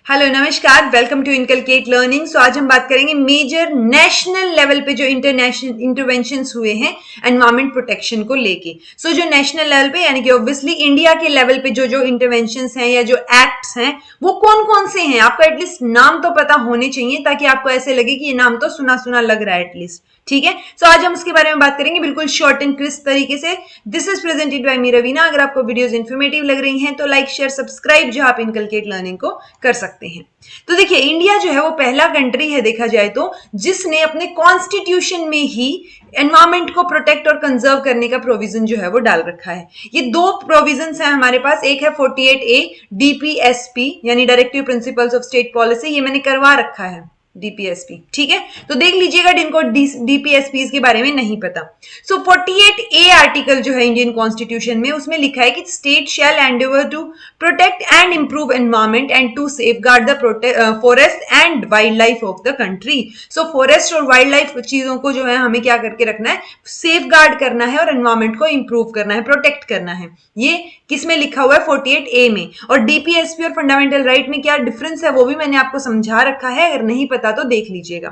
Hello नमस्कार, welcome to inculcate learning. सो आज हम बात करेंगे मेजर नेशनल लेवल पे जो इंटरनेशनल इंटरवेंशंस हुए हैं एनवायरमेंट प्रोटेक्शन को लेके। सो जो नेशनल लेवल पे यानी कि ऑब्वियसली इंडिया के लेवल पे जो जो इंटरवेंशंस हैं या जो एक्ट्स हैं वो कौन कौन से हैं, आपको एटलीस्ट नाम तो पता होने चाहिए ताकि आपको ऐसे लगे कि ये नाम तो सुना सुना लग रहा है एटलीस्ट। ठीक है, सो आज हम उसके बारे में बात करेंगे बिल्कुल शॉर्ट एंड क्रिस्प तरीके से। दिस इज प्रेजेंटेड बाय मी रवीना। अगर आपको वीडियोस इन्फॉर्मेटिव लग रही हैं तो लाइक शेयर सब्सक्राइब जो आप इनकलकेट लर्निंग को कर सकते हैं। तो देखिए, इंडिया जो है वो पहला कंट्री है देखा जाए तो जिसने अपने कॉन्स्टिट्यूशन में ही एनवायरमेंट को प्रोटेक्ट और कंजर्व करने का प्रोविजन जो है वो डाल रखा है। ये दो प्रोविजंस हैं हमारे पास, एक है 48A डीपीएसपी यानी directive principles of state policy, ये मैंने करवा रखा है डीपीएसपी। ठीक है, तो देख लीजिएगा जिनको डीपीएसपी के बारे में नहीं पता। सो 48A आर्टिकल जो है इंडियन कॉन्स्टिट्यूशन में, उसमें लिखा है कि state shall endeavour to protect and improve environment and to safeguard the forest and wild life of the country. So forest और वाइल्ड लाइफ चीजों को जो है हमें क्या करके रखना है, सेफ गार्ड करना है और एनवायरमेंट को इंप्रूव करना है, प्रोटेक्ट करना है। ये किसमें लिखा हुआ है? 48A में। और डीपीएसपी और फंडामेंटल राइट में क्या डिफरेंस है वो भी मैंने आपको समझा रखा है, अगर नहीं पता तो देख लीजिएगा।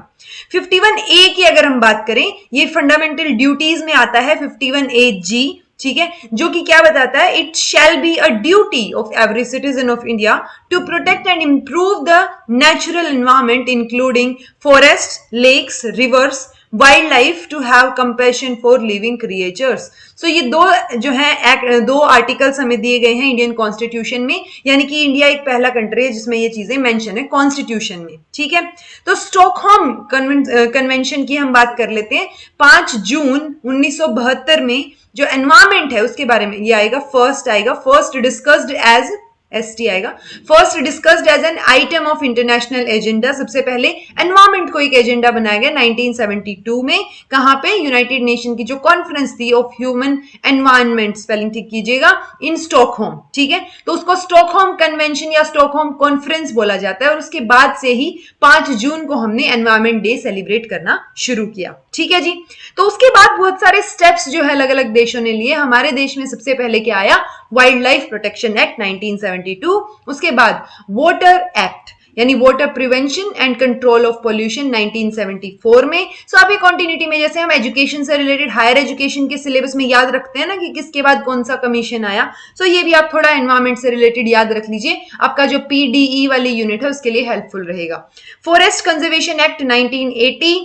51A की अगर हम बात करें, ये फंडामेंटल ड्यूटीज में आता है 51AG। ठीक है, जो कि क्या बताता है, it shall be a duty of every citizen of India to protect and improve the natural environment including forest, lakes, rivers, wildlife, to have compassion for living creatures. So ये दो जो है दो आर्टिकल्स हमें दिए गए हैं Indian constitution में, यानी कि इंडिया एक पहला कंट्री है जिसमें ये चीजें मेंशन है कॉन्स्टिट्यूशन में। ठीक है, तो स्टॉकहोम कन्वेंशन की हम बात कर लेते हैं। 5 जून 1972 में जो एनवायरमेंट है उसके बारे में ये आएगा, फर्स्ट डिस्कस्ड एज एसटी आएगा, first discussed as an item of international agenda. सबसे पहले एनवायरमेंट को एक एजेंडा बनाया गया 1972 में। कहां पे? यूनाइटेड नेशन की जो कॉन्फ्रेंस थी ऑफ ह्यूमन एनवायरमेंट, स्पेलिंग ठीक कीजिएगा, इन स्टॉकहोम। ठीक है, तो उसको स्टॉकहोम कन्वेंशन या स्टॉकहोम कॉन्फ्रेंस बोला जाता है। और उसके बाद से ही 5 जून को हमने एनवायरमेंट डे सेलिब्रेट करना शुरू किया। ठीक है जी, तो उसके बाद बहुत सारे स्टेप्स जो है अलग अलग देशों ने लिए। हमारे देश में सबसे पहले क्या आया? Wild life protection act 1972। उसके बाद वाटर एक्ट यानी water prevention and control of pollution 1974 में। सो अभी कंटिन्यूटी में जैसे हम एजुकेशन से रिलेटेड हायर एजुकेशन के सिलेबस में याद रखते हैं ना कि किसके बाद कौन सा कमीशन आया, सो ये भी आप थोड़ा एनवायरमेंट से रिलेटेड याद रख लीजिए, आपका जो पीडीई वाली यूनिट है उसके लिए हेल्पफुल रहेगा। Forest conservation act 1980,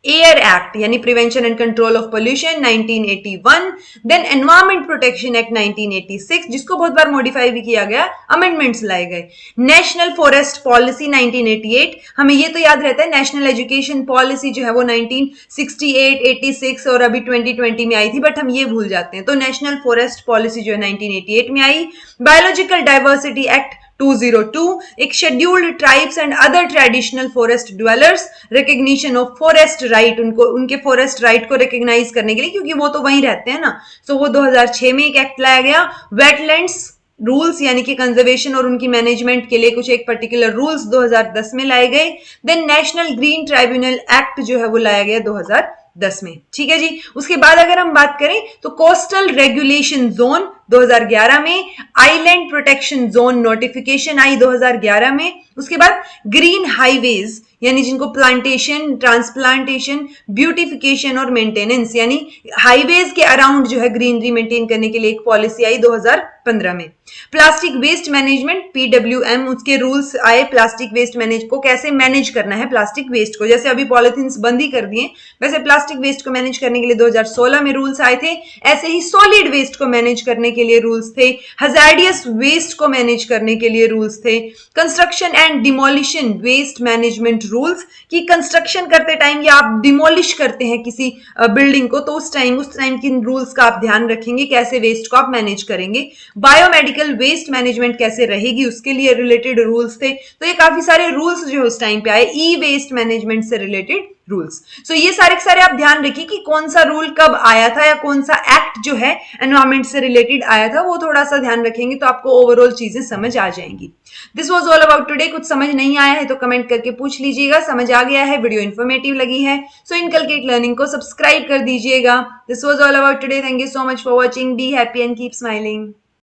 air act यानी prevention and control of pollution 1981, then environment protection act 1986 जिसको बहुत बार मॉडिफाई भी किया गया, अमेंडमेंट्स लाए गए। नेशनल फॉरेस्ट पॉलिसी 1988, हमें ये तो याद रहता है। नेशनल एजुकेशन पॉलिसी जो है वो 1968, 86 और अभी 2020 में आई थी, बट हम ये भूल जाते हैं। तो नेशनल फॉरेस्ट पॉलिसी जो है 1988 में आई। बायोलॉजिकल डाइवर्सिटी एक्ट 202, एक scheduled tribes and other traditional forest dwellers, recognition of forest right, उनको उनके फॉरेस्ट राइट को रिकग्नाइज करने के लिए, क्योंकि वो तो वहीं रहते हैं ना। सो वो 2006 में एक एक्ट लाया गया। वेटलैंड्स रूल्स यानी कि कंजर्वेशन और उनकी मैनेजमेंट के लिए कुछ एक पर्टिकुलर रूल्स 2010 में लाए गए। Then national green tribunal act जो है वो लाया गया 2010 में। ठीक है जी, उसके बाद अगर हम बात करें तो कोस्टल रेगुलेशन जोन 2011 में, आइलैंड प्रोटेक्शन जोन नोटिफिकेशन आई 2011 में। उसके बाद ग्रीन हाईवेज यानी जिनको प्लांटेशन, ट्रांसप्लांटेशन, ब्यूटिफिकेशन और मेंटेनेंस यानी हाईवेज के अराउंड जो है ग्रीनरी मेंटेन करने के लिए एक पॉलिसी आई 2015 में। प्लास्टिक वेस्ट मैनेजमेंट पीडब्ल्यूएम, उसके रूल्स आए, प्लास्टिक वेस्ट मैनेज को कैसे मैनेज करना है प्लास्टिक वेस्ट को, जैसे अभी पॉलिथीन्स बंद ही कर दिए वैसे प्लास्टिक वेस्ट को मैनेज करने के लिए 2016 में रूल्स आए थे। ऐसे ही सॉलिड वेस्ट को मैनेज करने के लिए रूल्स थे, हजार्डियस वेस्ट को मैनेज करने के लिए रूल्स थे, construction and demolition waste management rules कि कंस्ट्रक्शन करते टाइम या आप डिमोलिश करते हैं किसी बिल्डिंग को तो उस टाइम किन रूल्स का आप ध्यान रखेंगे, कैसे वेस्ट को आप मैनेज करेंगे। बायोमेडिकल वेस्ट मैनेजमेंट कैसे रहेगी उसके लिए रिलेटेड रूल्स थे। तो ये काफी सारे रूल्स जो उस टाइम पे आए, ई वेस्ट मैनेजमेंट से रिलेटेड रूल्स। सो ये सारे के सारे आप ध्यान रखिए कि कौन सा रूल कब आया था या कौन सा एक्ट जो है एनवायरमेंट से रिलेटेड आया था, वो थोड़ा सा ध्यान रखेंगे तो आपको ओवरऑल चीजें समझ आ जाएंगी। This was all about today. कुछ समझ नहीं आया है तो कमेंट करके पूछ लीजिएगा, समझ आ गया है, वीडियो इन्फॉर्मेटिव लगी है सो इनकलकेट लर्निंग को सब्सक्राइब कर दीजिएगा। This was all about today. Thank you so much for watching. Be happy and keep smiling.